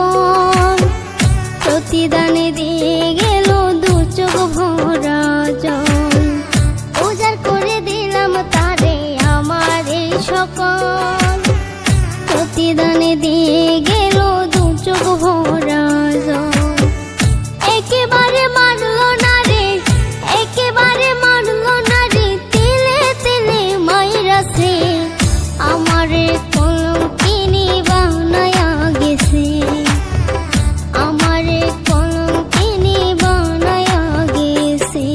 সকল প্রতিদানে দিয়ে গেল দু চোখ ভরা জল। উজাড় করে দিলাম তারে আমার এই সকল প্রতিদানে দিয়ে গেল দু চোখ ভরা জল। একেবারে মারলো না রে, একেবারে মারলো না রে, তিলে তিলে মাইরাছে আমারে কলঙ্কিনী বানায়া গেছে, আমারে কলঙ্কিনী বানায়া গেছে।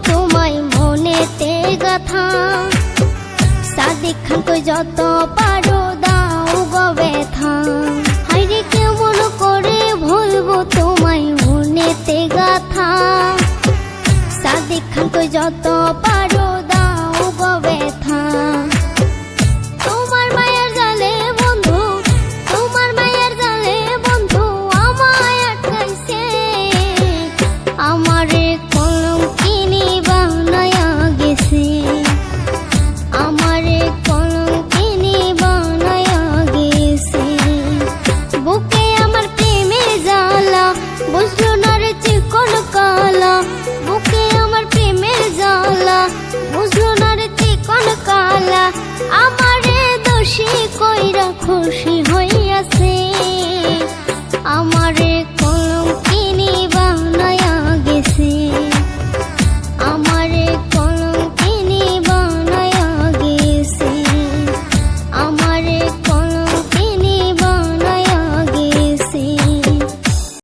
তোমায় মনেতে গাথা সাদিক খান কই যত পারো দাও গো ব্যথা। হাইরে কেমন করে ভুলবো তোমায় মনেতে গাথা সাদিক খান কই যত পারো